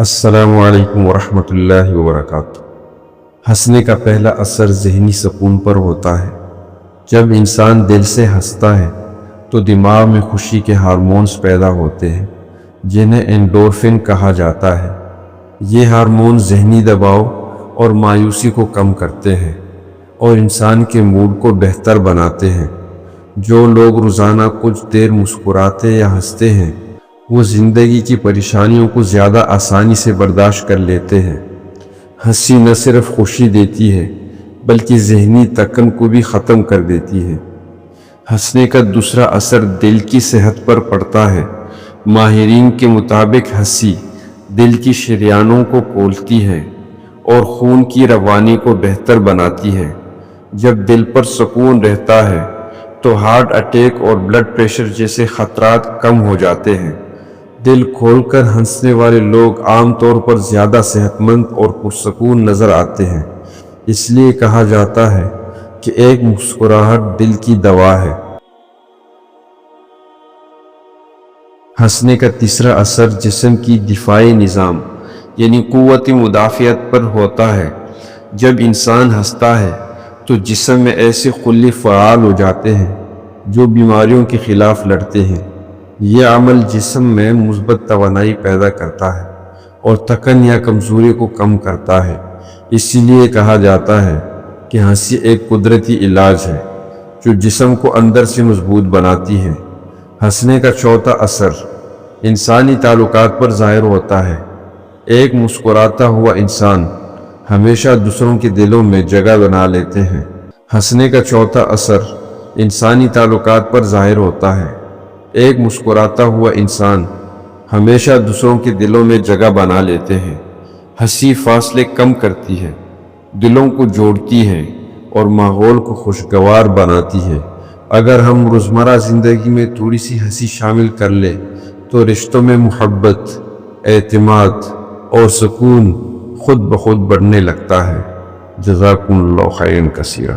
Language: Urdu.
السلام علیکم ورحمۃ اللہ وبرکاتہ۔ ہنسنے کا پہلا اثر ذہنی سکون پر ہوتا ہے۔ جب انسان دل سے ہنستا ہے تو دماغ میں خوشی کے ہارمونز پیدا ہوتے ہیں جنہیں اینڈورفن کہا جاتا ہے۔ یہ ہارمون ذہنی دباؤ اور مایوسی کو کم کرتے ہیں اور انسان کے موڈ کو بہتر بناتے ہیں۔ جو لوگ روزانہ کچھ دیر مسکراتے یا ہنستے ہیں وہ زندگی کی پریشانیوں کو زیادہ آسانی سے برداشت کر لیتے ہیں۔ ہنسی نہ صرف خوشی دیتی ہے بلکہ ذہنی تکن کو بھی ختم کر دیتی ہے۔ ہنسنے کا دوسرا اثر دل کی صحت پر پڑتا ہے۔ ماہرین کے مطابق ہنسی دل کی شریانوں کو کھولتی ہے اور خون کی روانی کو بہتر بناتی ہے۔ جب دل پر سکون رہتا ہے تو ہارٹ اٹیک اور بلڈ پریشر جیسے خطرات کم ہو جاتے ہیں۔ دل کھول کر ہنسنے والے لوگ عام طور پر زیادہ صحت مند اور پرسکون نظر آتے ہیں۔ اس لیے کہا جاتا ہے کہ ایک مسکراہٹ دل کی دوا ہے۔ ہنسنے کا تیسرا اثر جسم کی دفاعی نظام یعنی قوت مدافعت پر ہوتا ہے۔ جب انسان ہنستا ہے تو جسم میں ایسے خلیے فعال ہو جاتے ہیں جو بیماریوں کے خلاف لڑتے ہیں۔ یہ عمل جسم میں مثبت توانائی پیدا کرتا ہے اور تکن یا کمزوری کو کم کرتا ہے۔ اسی لیے کہا جاتا ہے کہ ہنسی ایک قدرتی علاج ہے جو جسم کو اندر سے مضبوط بناتی ہے۔ ہنسنے کا چوتھا اثر انسانی تعلقات پر ظاہر ہوتا ہے۔ ایک مسکراتا ہوا انسان ہمیشہ دوسروں کے دلوں میں جگہ بنا لیتے ہیں۔ ہنسنے کا چوتھا اثر انسانی تعلقات پر ظاہر ہوتا ہے۔ ایک مسکراتا ہوا انسان ہمیشہ دوسروں کے دلوں میں جگہ بنا لیتے ہیں۔ ہنسی فاصلے کم کرتی ہے، دلوں کو جوڑتی ہے اور ماحول کو خوشگوار بناتی ہے۔ اگر ہم روزمرہ زندگی میں تھوڑی سی ہنسی شامل کر لیں تو رشتوں میں محبت، اعتماد اور سکون خود بخود بڑھنے لگتا ہے۔ جزاکم اللہ خیرا کثیرا۔